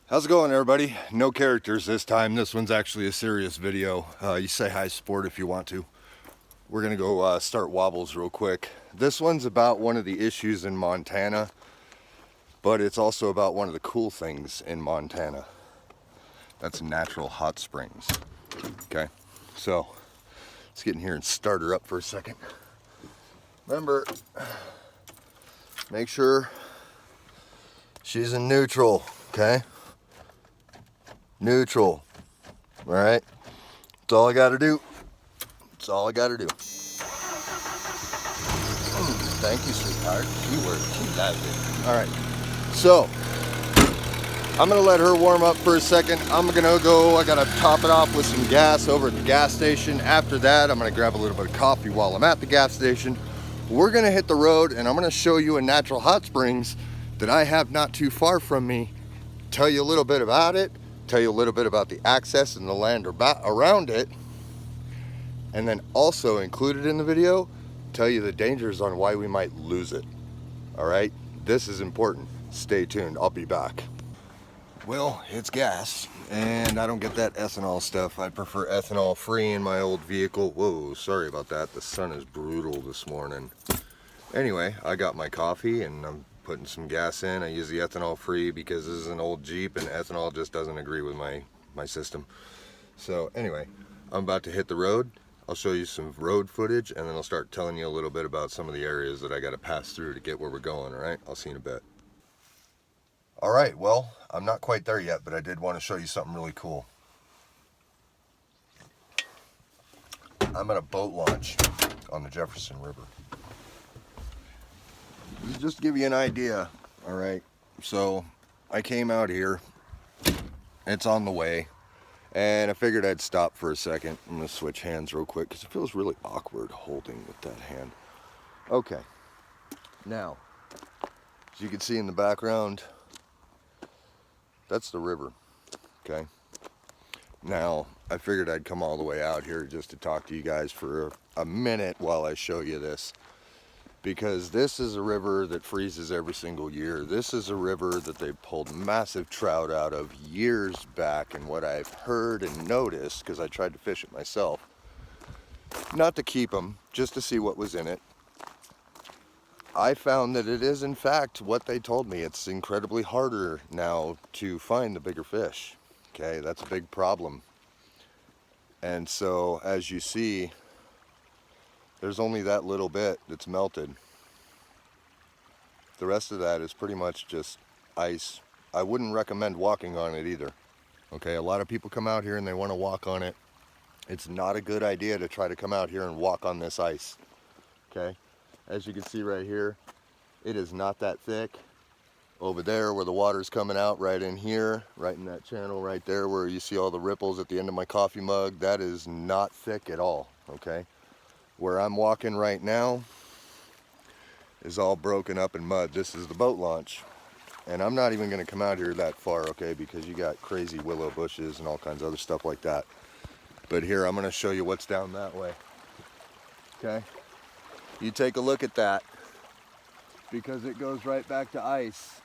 How's it going, everybody? No characters this time. This one's actually a serious video. You say hi, sport, if you want to. We're gonna go start wobbles real quick. This one's about one of the issues in Montana, but it's also about one of the cool things in Montana. That's natural hot springs. Okay, so let's get in here and start her up for a second. Remember, make sure she's in neutral, okay? Neutral. All right, that's all I got to do. That's all I got to do. Thank you, sweetheart. She loved it. All right, so I'm gonna let her warm up for a second. I'm gonna go. I gotta top it off with some gas over at the gas station. After that, I'm gonna grab a little bit of coffee while I'm at the gas station. We're gonna hit the road, and I'm gonna show you a natural hot springs that I have not too far from me. Tell you a little bit about it. Tell you a little bit about the access and the land around it, and then also included in the video, tell you the dangers on why we might lose it. All right, this is important. Stay tuned. I'll be back. Well, it's gas, and I don't get that ethanol stuff. I prefer ethanol free in my old vehicle. Whoa, sorry about that. The sun is brutal this morning. Anyway, I got my coffee and I'm putting some gas in. I use the ethanol free because this is an old Jeep and ethanol just doesn't agree with my system. So anyway, I'm about to hit the road. I'll show you some road footage, and then I'll start telling you a little bit about some of the areas that I got to pass through to get where we're going. All right, I'll see you in a bit. All right, well, I'm not quite there yet, but I did want to show you something really cool. I'm at a boat launch on the Jefferson River. Just to give you an idea, all right, so I came out here, it's on the way, and I figured I'd stop for a second. I'm gonna switch hands real quick because it feels really awkward holding with that hand. Okay, now, as you can see in the background, that's the river, okay? Now, I figured I'd come all the way out here just to talk to you guys for a minute while I show you this. Because this is a river that freezes every single year. This is a river that they pulled massive trout out of years back, and what I've heard and noticed, because I tried to fish it myself, not to keep them, just to see what was in it, I found that it is in fact what they told me. It's incredibly harder now to find the bigger fish. Okay, that's a big problem. And so as you see, there's only that little bit that's melted. The rest of that is pretty much just ice. I wouldn't recommend walking on it either. Okay, a lot of people come out here and they want to walk on it. It's not a good idea to try to come out here and walk on this ice. Okay, as you can see right here, it is not that thick. Over there where the water's coming out, right in here, right in that channel right there where you see all the ripples at the end of my coffee mug, that is not thick at all, okay? Where I'm walking right now is all broken up in mud. This is the boat launch. And I'm not even gonna come out here that far, okay? Because you got crazy willow bushes and all kinds of other stuff like that. But here, I'm gonna show you what's down that way, okay? You take a look at that, because it goes right back to ice,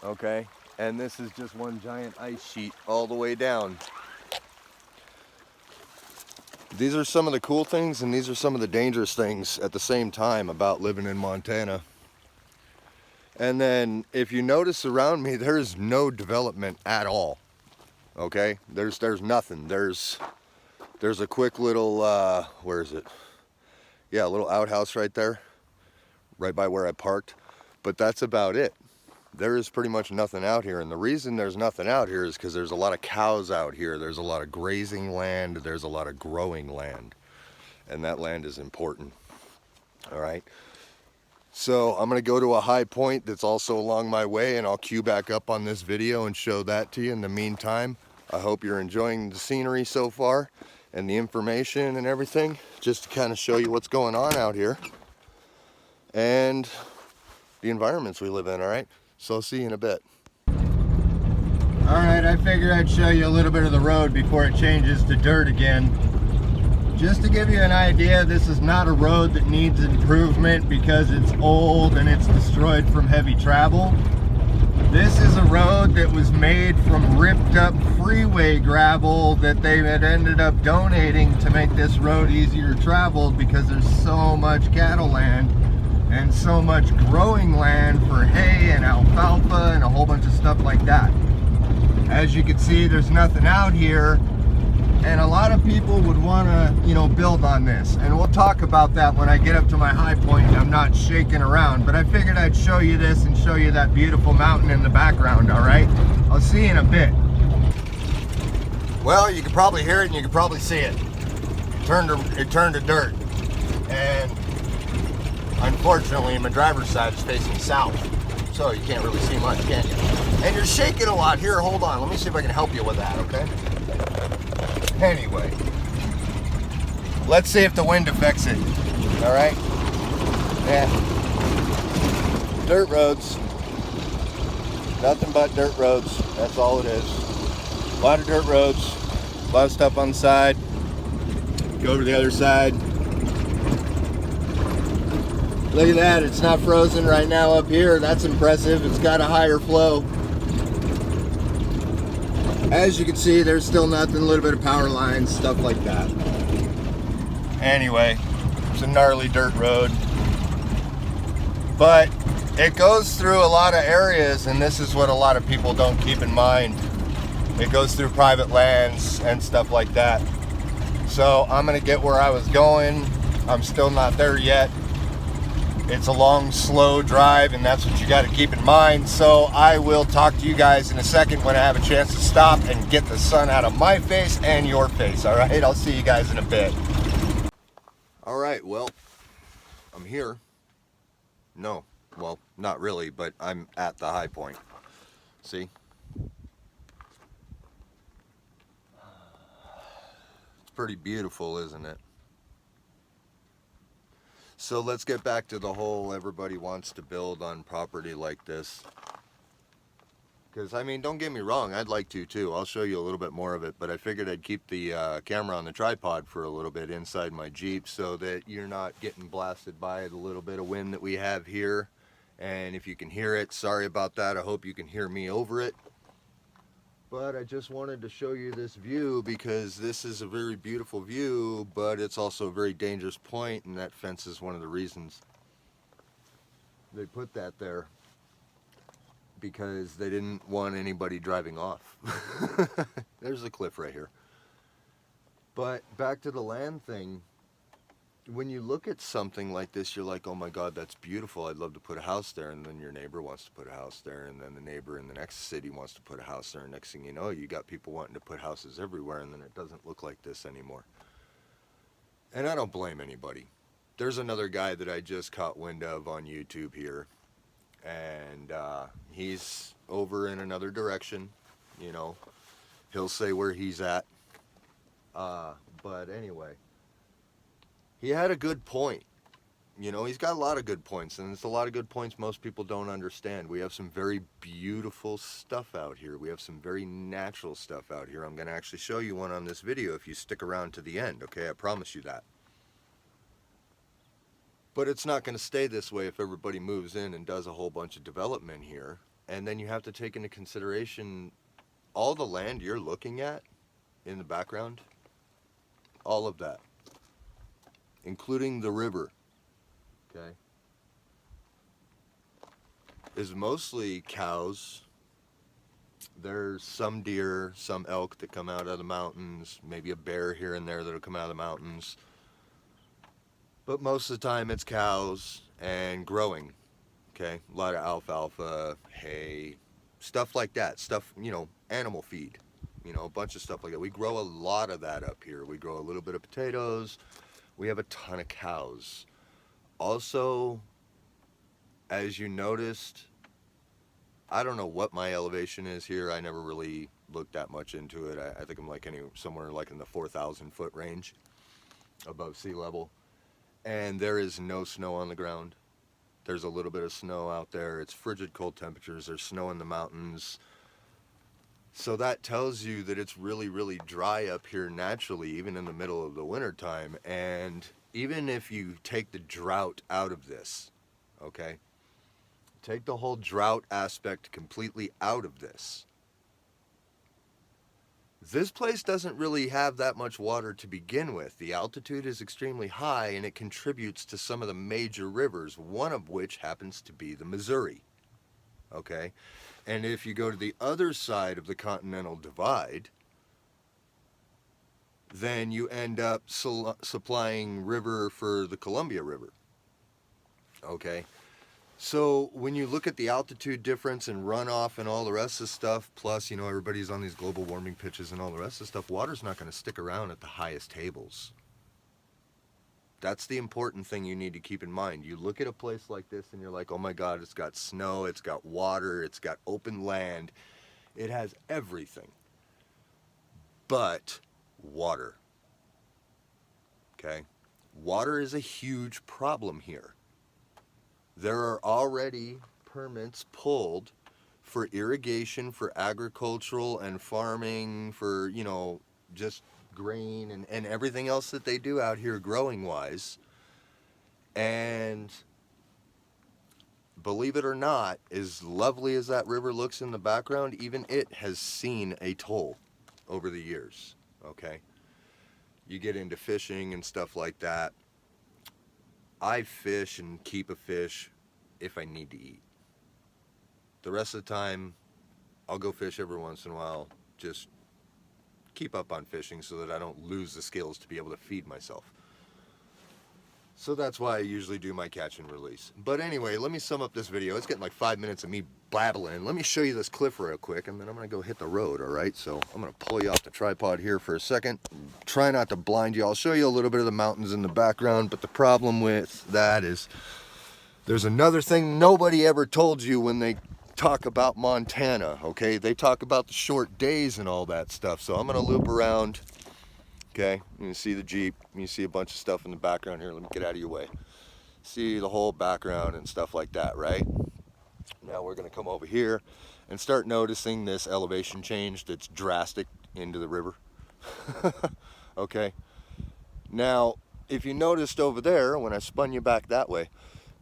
okay? And this is just one giant ice sheet all the way down. These are some of the cool things, and these are some of the dangerous things at the same time about living in Montana. And then if you notice around me, there's no development at all, okay? There's nothing. There's a quick little, where is it? Yeah, a little outhouse right there, right by where I parked, but that's about it. There is pretty much nothing out here, and the reason there's nothing out here is because there's a lot of cows out here. There's a lot of grazing land. There's a lot of growing land, and that land is important. All right, so I'm gonna go to a high point that's also along my way, and I'll cue back up on this video and show that to you. In the meantime, I hope you're enjoying the scenery so far and the information and everything, just to kind of show you what's going on out here and the environments we live in. All right, so I'll see you in a bit. All right, I figured I'd show you a little bit of the road before it changes to dirt again. Just to give you an idea, this is not a road that needs improvement because it's old and it's destroyed from heavy travel. This is a road that was made from ripped up freeway gravel that they had ended up donating to make this road easier traveled, because there's so much cattle land and so much growing land for hay and alfalfa and a whole bunch of stuff like that. As you can see, there's nothing out here, and a lot of people would want to, you know, build on this, and we'll talk about that when I get up to my high point and I'm not shaking around. But I figured I'd show you this and show you that beautiful mountain in the background. All right, I'll see you in a bit. Well, you can probably hear it and you can probably see it. It turned to dirt, and unfortunately my driver's side is facing south, so you can't really see much, can you? And you're shaking a lot. Here, hold on, let me see if I can help you with that, okay? Anyway, let's see if the wind affects it. All right? Yeah. Dirt roads. Nothing but dirt roads. That's all it is. A lot of dirt roads. A lot of stuff on the side. Go over to the other side. Look at that. It's not frozen right now up here. That's impressive. It's got a higher flow. As you can see, there's still nothing, a little bit of power lines, stuff like that. Anyway, it's a gnarly dirt road. But it goes through a lot of areas, and this is what a lot of people don't keep in mind. It goes through private lands and stuff like that. So I'm gonna get where I was going. I'm still not there yet. It's a long, slow drive, and that's what you got to keep in mind. So I will talk to you guys in a second when I have a chance to stop and get the sun out of my face and your face. All right, I'll see you guys in a bit. All right, well, I'm here. No, well, not really, but I'm at the high point. See? It's pretty beautiful, isn't it? So let's get back to the whole everybody wants to build on property like this. Because, I mean, don't get me wrong, I'd like to too. I'll show you a little bit more of it, but I figured I'd keep the camera on the tripod for a little bit inside my Jeep so that you're not getting blasted by the little bit of wind that we have here. And if you can hear it, sorry about that. I hope you can hear me over it. But I just wanted to show you this view because this is a very beautiful view, but it's also a very dangerous point, and that fence is one of the reasons they put that there, because they didn't want anybody driving off. There's a cliff right here. But back to the land thing. When you look at something like this, you're like, oh my God, that's beautiful. I'd love to put a house there. And then your neighbor wants to put a house there. And then the neighbor in the next city wants to put a house there. And next thing you know, you got people wanting to put houses everywhere. And then it doesn't look like this anymore. And I don't blame anybody. There's another guy that I just caught wind of on YouTube here. And he's over in another direction. You know, he'll say where he's at. But anyway. He had a good point. You know, he's got a lot of good points, and it's a lot of good points most people don't understand. We have some very beautiful stuff out here. We have some very natural stuff out here. I'm going to actually show you one on this video if you stick around to the end, okay? I promise you that. But it's not going to stay this way if everybody moves in and does a whole bunch of development here. And then you have to take into consideration all the land you're looking at in the background, all of that, including the river, okay, is mostly cows. There's some deer, some elk that come out of the mountains, maybe a bear here and there that'll come out of the mountains. But most of the time it's cows and growing, okay? A lot of alfalfa, hay, stuff like that. Stuff, you know, animal feed, you know, a bunch of stuff like that. We grow a lot of that up here. We grow a little bit of potatoes. We have a ton of cows. Also, as you noticed, I don't know what my elevation is here. I never really looked that much into it. I think I'm like somewhere like in the 4,000 foot range above sea level. And there is no snow on the ground. There's a little bit of snow out there. It's frigid cold temperatures. There's snow in the mountains. So that tells you that it's really, really dry up here naturally, even in the middle of the winter time. And even if you take the drought out of this, okay, take the whole drought aspect completely out of this. This place doesn't really have that much water to begin with. The altitude is extremely high, and it contributes to some of the major rivers, one of which happens to be the Missouri. Okay? And if you go to the other side of the Continental Divide, then you end up supplying river for the Columbia River. Okay? So when you look at the altitude difference and runoff and all the rest of stuff, plus, you know, everybody's on these global warming pitches and all the rest of stuff, water's not going to stick around at the highest tables. That's the important thing you need to keep in mind. You look at a place like this and you're like, oh my God, it's got snow, it's got water, it's got open land. It has everything but water. Okay? Water is a huge problem here. There are already permits pulled for irrigation, for agricultural and farming, for, you know, just grain and everything else that they do out here growing wise. And believe it or not, as lovely as that river looks in the background, even it has seen a toll over the years. Okay? You get into fishing and stuff like that. I fish and keep a fish if I need to eat. The rest of the time, I'll go fish every once in a while. Just keep up on fishing so that I don't lose the skills to be able to feed myself. So that's why I usually do my catch and release. But anyway, let me sum up this video. It's getting like 5 minutes of me babbling. Let me show you this cliff real quick, and then I'm going to go hit the road, all right? So I'm going to pull you off the tripod here for a second. Try not to blind you. I'll show you a little bit of the mountains in the background, but the problem with that is there's another thing nobody ever told you when they talk about Montana, okay? They talk about the short days and all that stuff. So I'm going to loop around. Okay, you can see the Jeep, you see a bunch of stuff in the background here. Let me get out of your way. See the whole background and stuff like that, right? Now we're gonna come over here and start noticing this elevation change that's drastic into the river. Okay, now if you noticed over there, when I spun you back that way,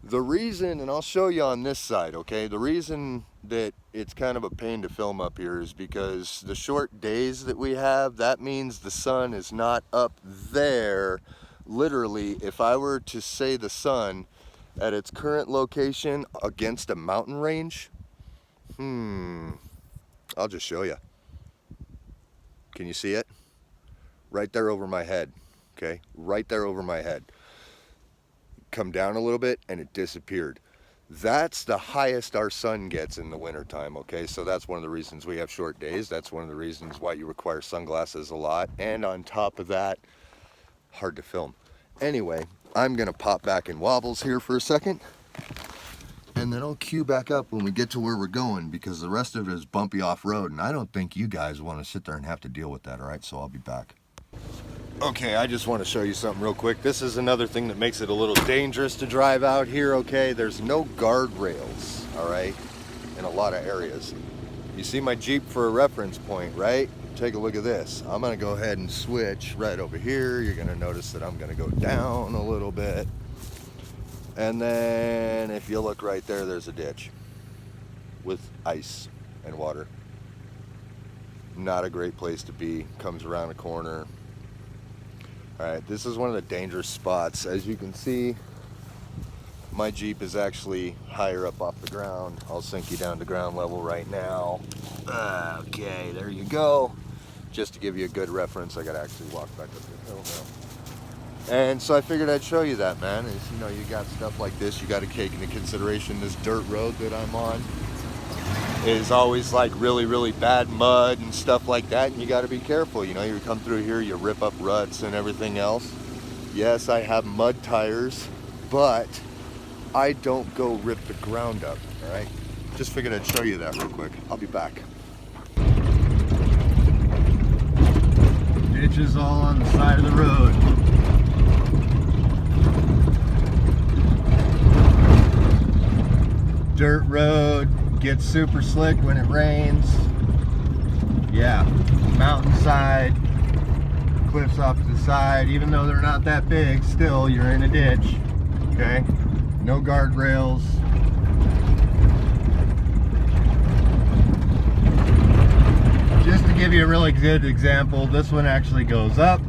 the reason, and I'll show you on this side, okay, the reason that it's kind of a pain to film up here is because the short days that we have, that means the sun is not up there. Literally, if I were to say the sun at its current location against a mountain range, I'll just show you. Can you see it? Right there over my head, okay? Right there over my head. Come down a little bit and it disappeared. That's the highest our sun gets in the wintertime, okay? So that's one of the reasons we have short days. That's one of the reasons why you require sunglasses a lot. And on top of that, hard to film. Anyway, I'm gonna pop back in wobbles here for a second, and then I'll cue back up when we get to where we're going, because the rest of it is bumpy off-road, and I don't think you guys want to sit there and have to deal with that, all right? So I'll be back. Okay, I just want to show you something real quick. This is another thing that makes it a little dangerous to drive out here, okay? There's no guardrails, all right, in a lot of areas. You see my Jeep for a reference point, right? Take a look at this. I'm gonna go ahead and switch right over here. You're gonna notice that I'm gonna go down a little bit. And then if you look right there, there's a ditch with ice and water. Not a great place to be. Comes around a corner. All right, this is one of the dangerous spots. As you can see, my Jeep is actually higher up off the ground. I'll sink you down to ground level right now. Okay, there you go. Just to give you a good reference, I gotta actually walk back up the hill now. And so I figured I'd show you that, man. Is, you know, you got stuff like this, you gotta take into consideration this dirt road that I'm on is always like really, really bad mud and stuff like that, and you got to be careful. You know, you come through here, you rip up ruts and everything else. Yes, I have mud tires, but I don't go rip the ground up, all right? Just figured I'd show you that real quick. I'll be back. Ditches all on the side of the road. Dirt road. Gets super slick when it rains. Yeah, mountainside, cliffs off to the side. Even though they're not that big, still you're in a ditch. Okay, no guardrails. to give you a really good example, this one actually goes up.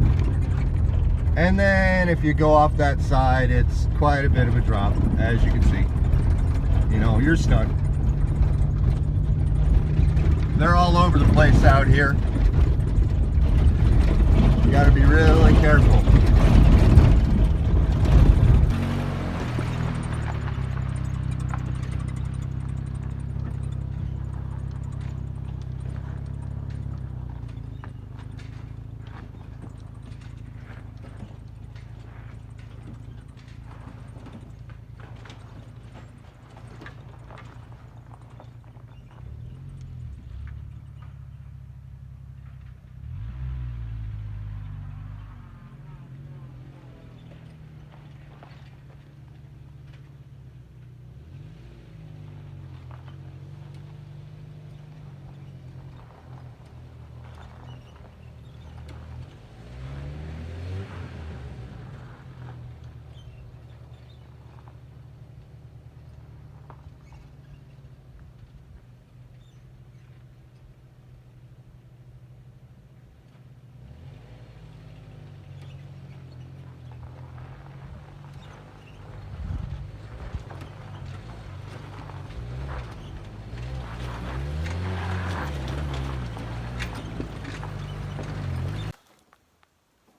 And then if you go off that side, it's quite a bit of a drop, as you can see. You know, you're stuck. They're all over the place out here. You gotta be really careful.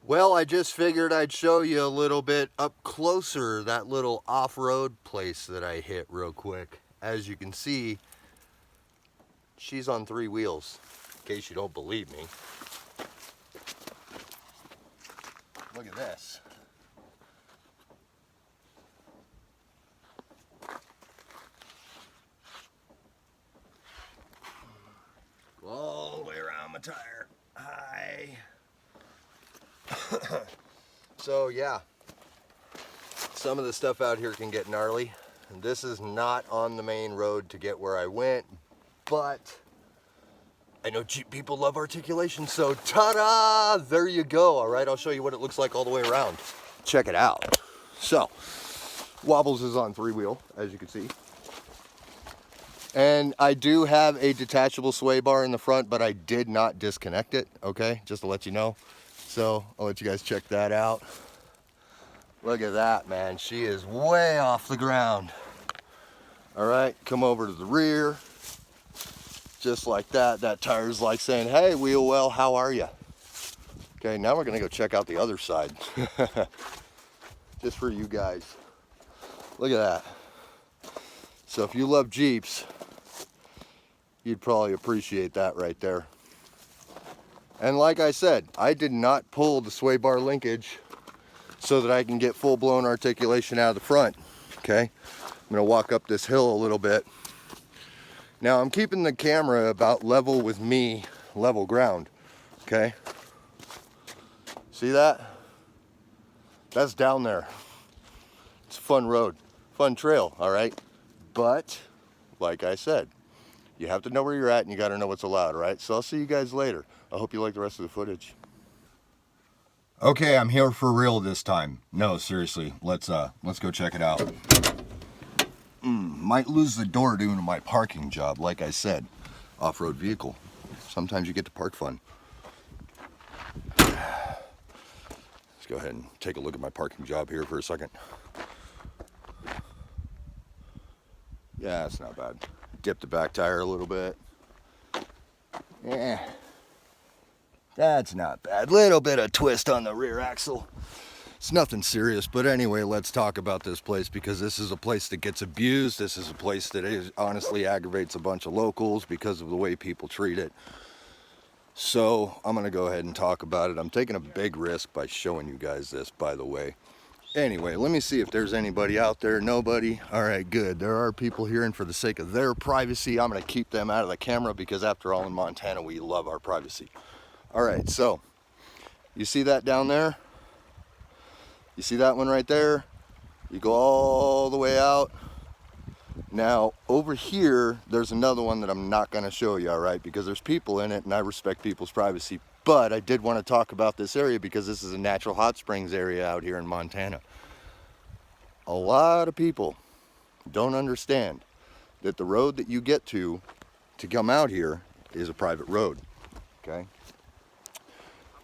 Well, I just figured I'd show you a little bit up closer that little off-road place that I hit real quick. As you can see, she's on 3 wheels, in case you don't believe me. Look at this. Go all the way around my tire. Hi. So yeah, some of the stuff out here can get gnarly. And this is not on the main road to get where I went, but I know Jeep people love articulation, so ta-da! There you go. All right, I'll show you what it looks like all the way around. Check it out. So, Wobbles is on 3-wheel, as you can see. And I do have a detachable sway bar in the front, but I did not disconnect it, okay? Just to let you know. So I'll let you guys check that out. Look at that, man. She is way off the ground. All right, come over to the rear. Just like that. That tire's like saying, hey, wheel well, how are you? Okay, now we're gonna go check out the other side. Just for you guys. Look at that. So if you love Jeeps, you'd probably appreciate that right there. And like I said, I did not pull the sway bar linkage so that I can get full-blown articulation out of the front, okay? I'm gonna walk up this hill a little bit. Now I'm keeping the camera about level with me, level ground, okay? See that? That's down there. It's a fun road, fun trail, all right? But, like I said, you have to know where you're at and you gotta know what's allowed, all right? So I'll see you guys later. I hope you like the rest of the footage. Okay, I'm here for real this time. No, seriously, let's go check it out. Might lose the door due to my parking job, like I said. Off-road vehicle. Sometimes you get to park fun. Let's go ahead and take a look at my parking job here for a second. Yeah, it's not bad. Dip the back tire a little bit. Yeah. That's not bad. Little bit of twist on the rear axle. It's nothing serious, but anyway, let's talk about this place because this is a place that gets abused. This is a place that honestly aggravates a bunch of locals because of the way people treat it. So I'm gonna go ahead and talk about it. I'm taking a big risk by showing you guys this, by the way. Anyway, let me see if there's anybody out there. Nobody? All right, good. There are people here, and for the sake of their privacy, I'm gonna keep them out of the camera because after all, in Montana, we love our privacy. All right, so you see that down there? You see that one right there? You go all the way out. Now, over here, there's another one that I'm not gonna show you, all right? Because there's people in it and I respect people's privacy. But I did wanna talk about this area because this is a natural hot springs area out here in Montana. A lot of people don't understand that the road that you get to come out here is a private road, okay?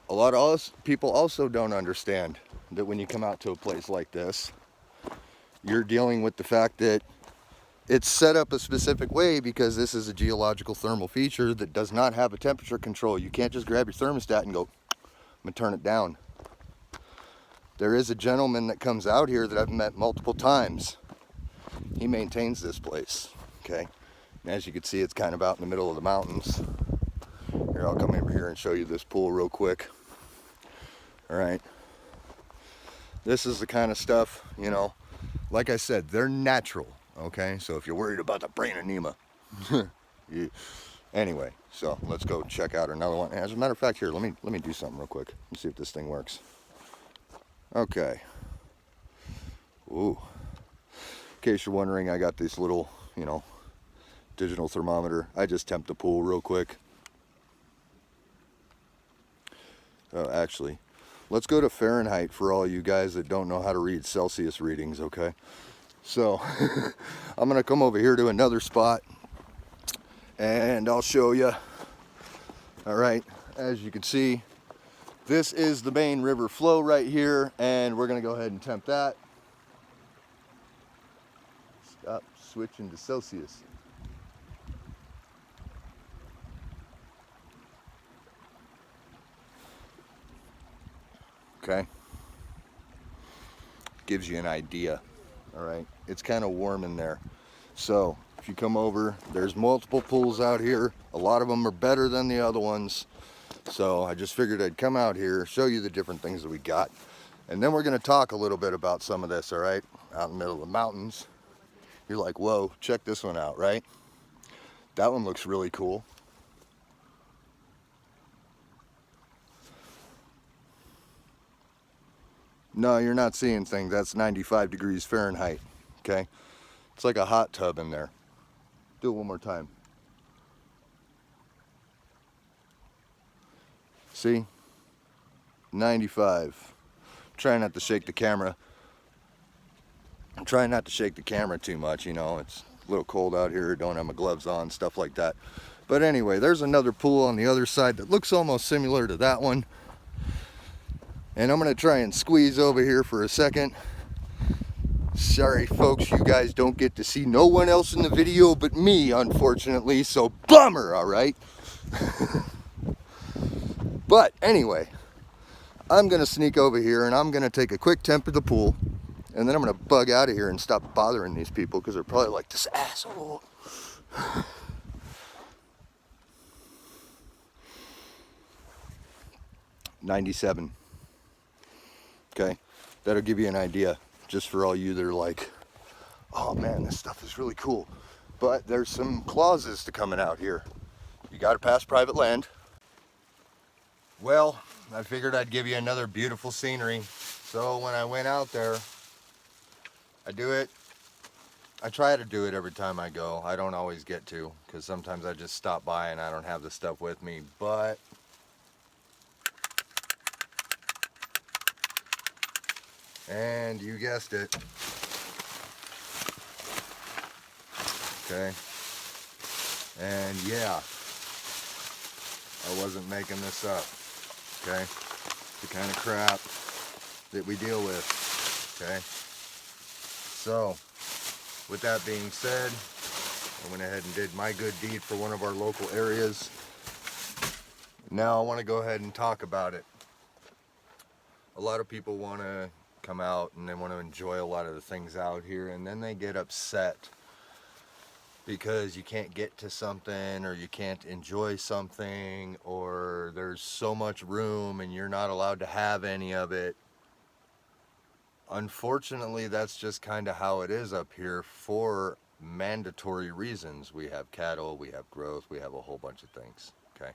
A lot of us people also don't understand that when you come out to a place like this, you're dealing with the fact that it's set up a specific way because this is a geological thermal feature that does not have a temperature control. You can't just grab your thermostat and go, I'm gonna turn it down. There is a gentleman that comes out here that I've met multiple times. He maintains this place, okay? And as you can see, it's kind of out in the middle of the mountains. Here, I'll come over here and show you this pool real quick. All right. This is the kind of stuff, you know, like I said, they're natural, okay? So if you're worried about the brain enema, anyway, so let's go check out another one. As a matter of fact, here, let me do something real quick and see if this thing works. Okay. Ooh. In case you're wondering, I got this little, you know, digital thermometer. I just temp the pool real quick. Actually, let's go to Fahrenheit for all you guys that don't know how to read Celsius readings, okay? So, I'm gonna come over here to another spot and I'll show you. All right, as you can see, this is the main river flow right here, and we're gonna go ahead and temp that. Stop switching to Celsius. Okay, gives you an idea. All right, it's kind of warm in there. So if you come over, there's multiple pools out here. A lot of them are better than the other ones. So I just figured I'd come out here, show you the different things that we got. And then we're gonna talk a little bit about some of this, all right? Out in the middle of the mountains. You're like, whoa, check this one out, right? That one looks really cool. No, you're not seeing things. That's 95 degrees Fahrenheit, okay? It's like a hot tub in there. Do it one more time. See? 95. Try not to shake the camera. I'm trying not to shake the camera too much, you know. It's a little cold out here. Don't have my gloves on, stuff like that. But anyway, there's another pool on the other side that looks almost similar to that one. And I'm gonna try and squeeze over here for a second. Sorry folks, you guys don't get to see no one else in the video but me, unfortunately, so bummer, all right? But anyway, I'm gonna sneak over here and I'm gonna take a quick temp of the pool, and then I'm gonna bug out of here and stop bothering these people because they're probably like, this asshole. 97. Okay, that'll give you an idea, just for all you that are like, oh man, this stuff is really cool. But there's some clauses to coming out here. You gotta pass private land. Well, I figured I'd give you another beautiful scenery. So when I went out there, I try to do it every time I go. I don't always get to, because sometimes I just stop by and I don't have the stuff with me, but and you guessed it. Okay. And yeah, I wasn't making this up. Okay. The kind of crap that we deal with. Okay. So, with that being said, I went ahead and did my good deed for one of our local areas. Now I want to go ahead and talk about it. A lot of people want to come out and they want to enjoy a lot of the things out here, and then they get upset because you can't get to something, or you can't enjoy something, or there's so much room and you're not allowed to have any of it. Unfortunately, that's just kind of how it is up here for mandatory reasons. We have cattle, we have growth, we have a whole bunch of things, okay?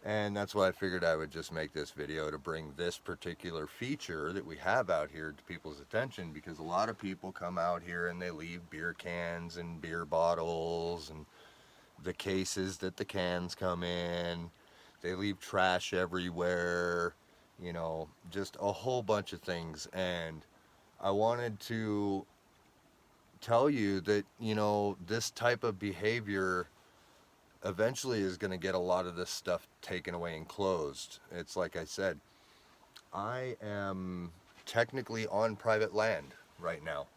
And that's why I figured I would just make this video to bring this particular feature that we have out here to people's attention, because a lot of people come out here and they leave beer cans and beer bottles and the cases that the cans come in. They leave trash everywhere, you know, just a whole bunch of things. And I wanted to tell you that, you know, this type of behavior eventually is going to get a lot of this stuff taken away and closed. It's like I said, I am technically on private land right now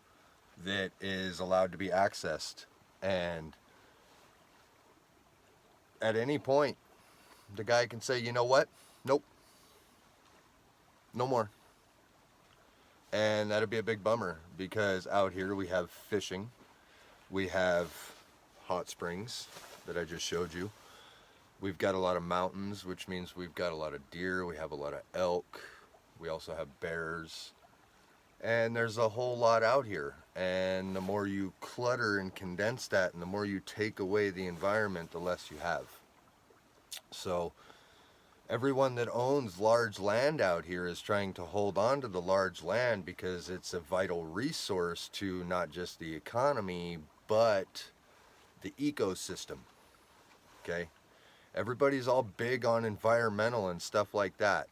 that is allowed to be accessed, and at any point the guy can say, you know what, nope, no more. And that'd be a big bummer, because out here we have fishing, we have hot springs that I just showed you, we've got a lot of mountains, which means we've got a lot of deer, we have a lot of elk, we also have bears, and there's a whole lot out here. And the more you clutter and condense that, and the more you take away the environment, the less you have. So everyone that owns large land out here is trying to hold on to the large land, because it's a vital resource to not just the economy, but the ecosystem. Okay? Everybody's all big on environmental and stuff like that.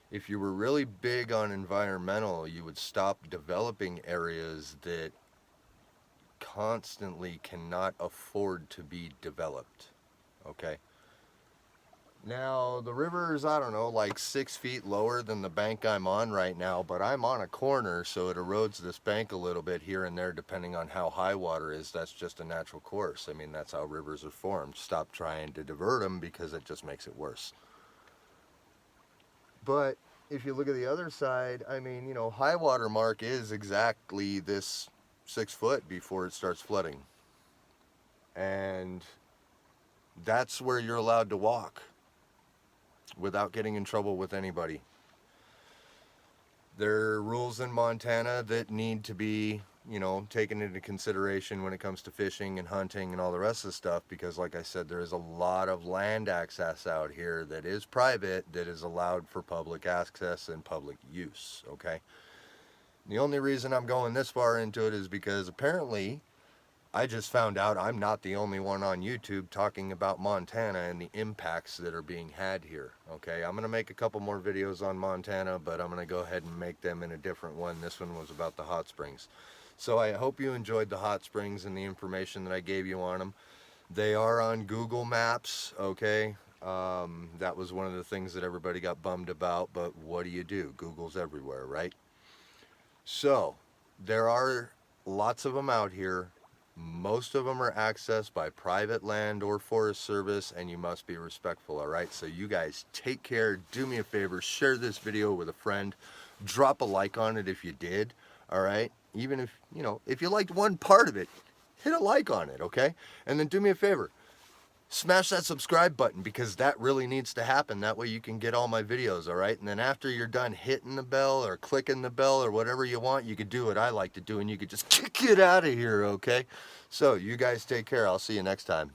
If you were really big on environmental, you would stop developing areas that constantly cannot afford to be developed. Okay? Now, the river is, I don't know, like 6 feet lower than the bank I'm on right now, but I'm on a corner, so it erodes this bank a little bit here and there depending on how high water is. That's just a natural course. I mean, that's how rivers are formed. Stop trying to divert them, because it just makes it worse. But if you look at the other side, I mean, you know, high water mark is exactly this 6 foot before it starts flooding. And that's where you're allowed to walk without getting in trouble with anybody. There are rules in Montana that need to be, you know, taken into consideration when it comes to fishing and hunting and all the rest of the stuff, because like I said, there is a lot of land access out here that is private, that is allowed for public access and public use. Okay, the only reason I'm going this far into it is because apparently I just found out I'm not the only one on YouTube talking about Montana and the impacts that are being had here. Okay, I'm going to make a couple more videos on Montana, but I'm going to go ahead and make them in a different one. This one was about the hot springs. So I hope you enjoyed the hot springs and the information that I gave you on them. They are on Google Maps, okay? That was one of the things that everybody got bummed about, but what do you do? Google's everywhere, right? So there are lots of them out here. Most of them are accessed by private land or Forest Service, and you must be respectful, all right? So you guys take care. Do me a favor, share this video with a friend. Drop a like on it if you did, all right? Even if, you know, if you liked one part of it, hit a like on it, okay? And then do me a favor, smash that subscribe button, because that really needs to happen. That way you can get all my videos, all right? And then after you're done hitting the bell or clicking the bell or whatever you want, you could do what I like to do, and you could just kick it out of here, okay? So you guys take care. I'll see you next time.